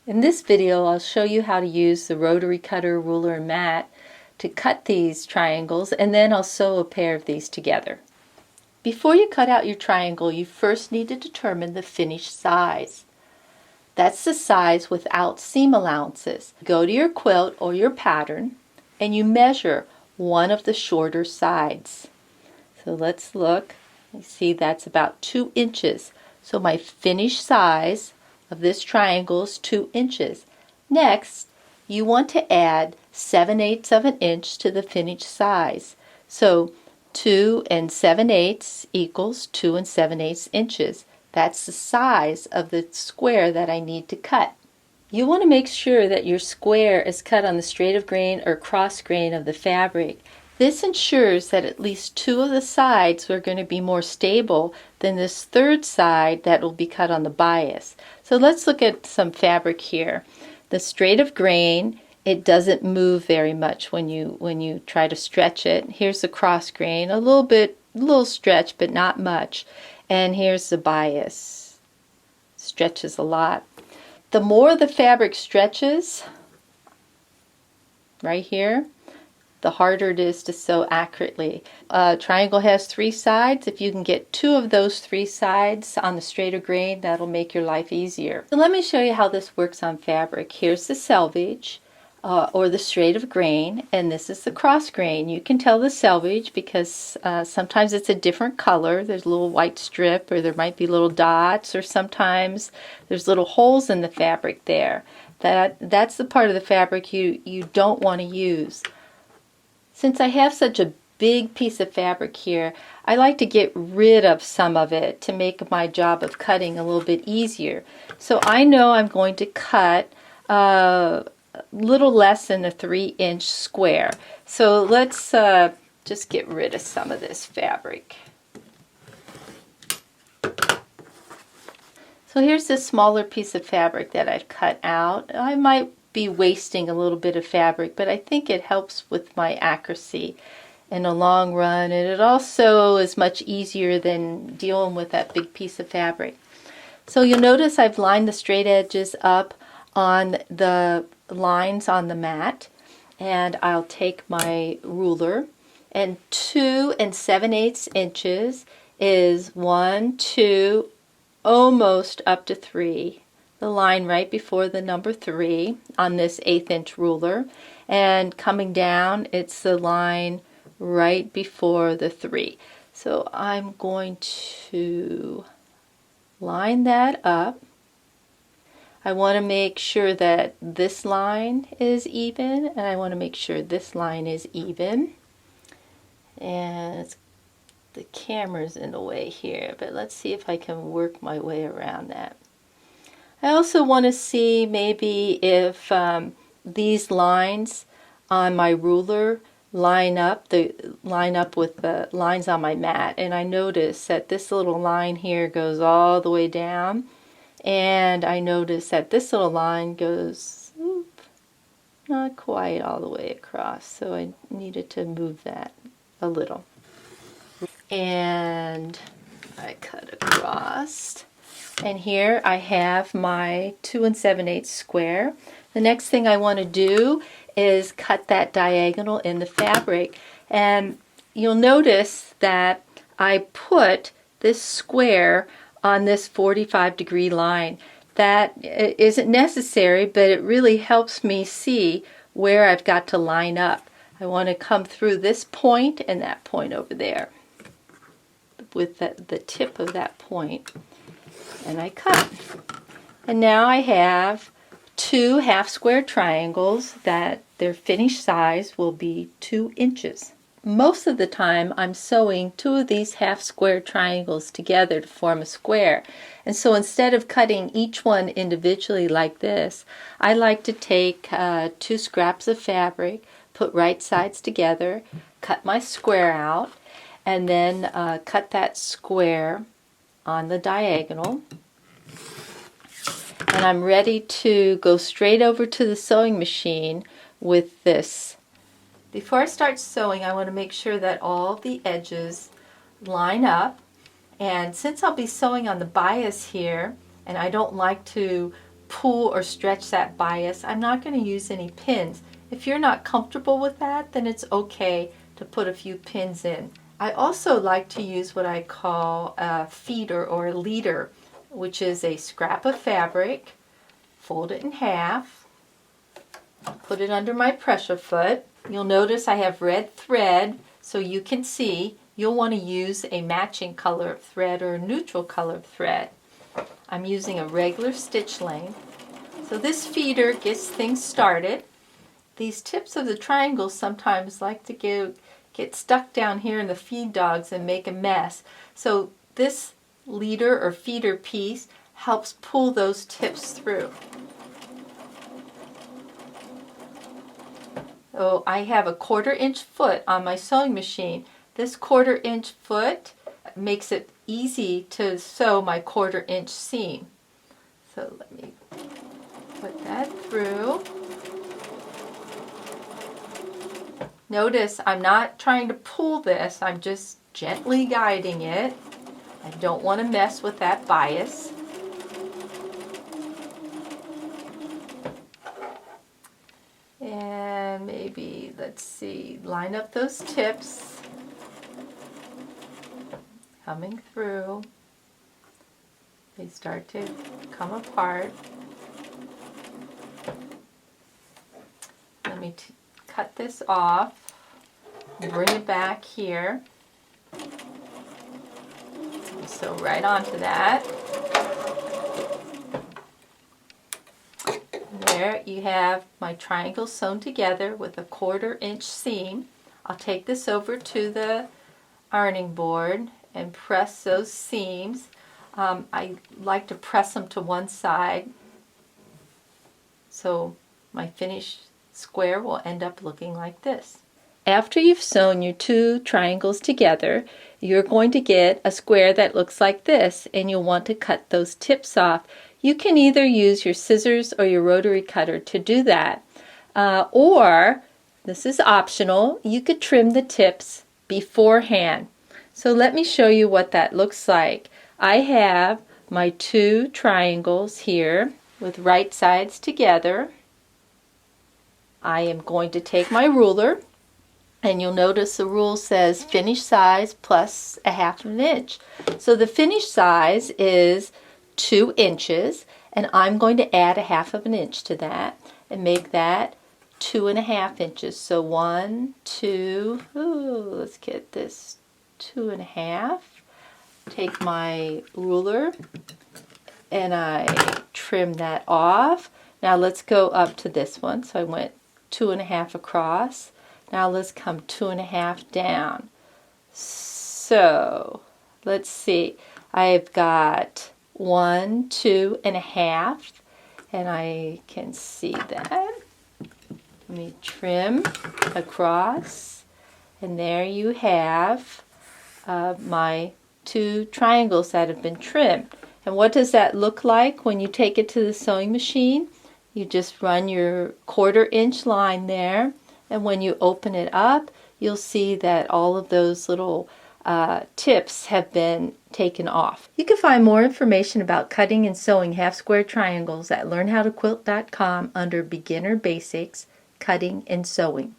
In this video, I'll show you how to use the rotary cutter, ruler, and mat to cut these triangles, and then I'll sew a pair of these together. Before you cut out your triangle, you first need to determine the finished size. That's the size without seam allowances. Go to your quilt or your pattern and you measure one of the shorter sides. So let's look. You see that's about 2 inches. So my finished size of this triangle is 2 inches. Next, you want to add 7/8 of an inch to the finished size. So 2 7/8 equals 2 7/8 inches. That's the size of the square that I need to cut. You want to make sure that your square is cut on the straight of grain or cross grain of the fabric. This ensures that at least 2 of the sides are going to be more stable than this third side that will be cut on the bias. So let's look at some fabric here. The straight of grain, it doesn't move very much when you try to stretch it. Here's the cross grain, a little stretch, but not much. And here's the bias. Stretches a lot. The more the fabric stretches, right here, the harder it is to sew accurately. A triangle has 3 sides. If you can get 2 of those 3 sides on the straight of grain, that'll make your life easier. So let me show you how this works on fabric. Here's the selvage, or the straight of grain, and this is the cross grain. You can tell the selvage because sometimes it's a different color. There's a little white strip, or there might be little dots, or sometimes there's little holes in the fabric there. That's the part of the fabric you don't want to use. Since I have such a big piece of fabric here, I like to get rid of some of it to make my job of cutting a little bit easier. So I know I'm going to cut a little less than a 3-inch square. So let's just get rid of some of this fabric. So here's this smaller piece of fabric that I've cut out. I might be wasting a little bit of fabric, but I think it helps with my accuracy in the long run, and it also is much easier than dealing with that big piece of fabric. So you'll notice I've lined the straight edges up on the lines on the mat, and I'll take my ruler, and 2 7/8 inches is 1, 2, almost up to 3. The line right before the number 3 on this 1/8 inch ruler, and coming down it's the line right before the 3. So I'm going to line that up. I want to make sure that this line is even, and I want to make sure this line is even. And the camera's in the way here, but let's see if I can work my way around that. I also want to see maybe if these lines on my ruler line up with the lines on my mat. And I notice that this little line here goes all the way down, and I notice that this little line goes not quite all the way across, so I needed to move that a little. And I cut across. And here I have my 2 7/8 square. The next thing I want to do is cut that diagonal in the fabric. And you'll notice that I put this square on this 45-degree line. That isn't necessary, but it really helps me see where I've got to line up. I want to come through this point and that point over there with the tip of that point. And I cut. And now I have 2 half-square triangles that their finished size will be 2 inches. Most of the time I'm sewing 2 of these half-square triangles together to form a square. And so instead of cutting each one individually like this, I like to take 2 scraps of fabric, put right sides together, cut my square out, and then cut that square on the diagonal. And I'm ready to go straight over to the sewing machine with this. Before I start sewing, I want to make sure that all the edges line up. And since I'll be sewing on the bias here, and I don't like to pull or stretch that bias, I'm not going to use any pins. If you're not comfortable with that, then it's okay to put a few pins in. I also like to use what I call a feeder or a leader, which is a scrap of fabric, fold it in half, put it under my pressure foot. You'll notice I have red thread, so you can see you'll want to use a matching color of thread or a neutral color of thread. I'm using a regular stitch length. So this feeder gets things started. These tips of the triangles sometimes like to get stuck down here in the feed dogs and make a mess. So this leader or feeder piece helps pull those tips through. So I have a 1/4 inch foot on my sewing machine. This 1/4 inch foot makes it easy to sew my 1/4 inch seam. So let me put that through. Notice I'm not trying to pull this, I'm just gently guiding it. I don't want to mess with that bias. And maybe, let's see, line up those tips coming through. They start to come apart. Let me cut this off, bring it back here. Sew right onto that. There you have my triangle sewn together with a 1/4 inch seam. I'll take this over to the ironing board and press those seams. I like to press them to one side so my finished square will end up looking like this. After you've sewn your 2 triangles together, you're going to get a square that looks like this, and you'll want to cut those tips off. You can either use your scissors or your rotary cutter to do that, or this is optional, you could trim the tips beforehand. So let me show you what that looks like. I have my 2 triangles here with right sides together. I am going to take my ruler, and you'll notice the rule says finished size plus 1/2 inch. So the finished size is 2 inches, and I'm going to add 1/2 inch to that and make that 2.5 inches. So 1, 2, let's get this 2.5. Take my ruler and I trim that off. Now let's go up to this one. So I went 2.5 across. Now let's come 2.5 down. So let's see. I've got 1, 2.5, and I can see that. Let me trim across, and there you have my 2 triangles that have been trimmed. And what does that look like when you take it to the sewing machine? You just run your 1/4 inch line there, and when you open it up, you'll see that all of those little tips have been taken off. You can find more information about cutting and sewing half square triangles at learnhowtoquilt.com under Beginner Basics, Cutting and Sewing.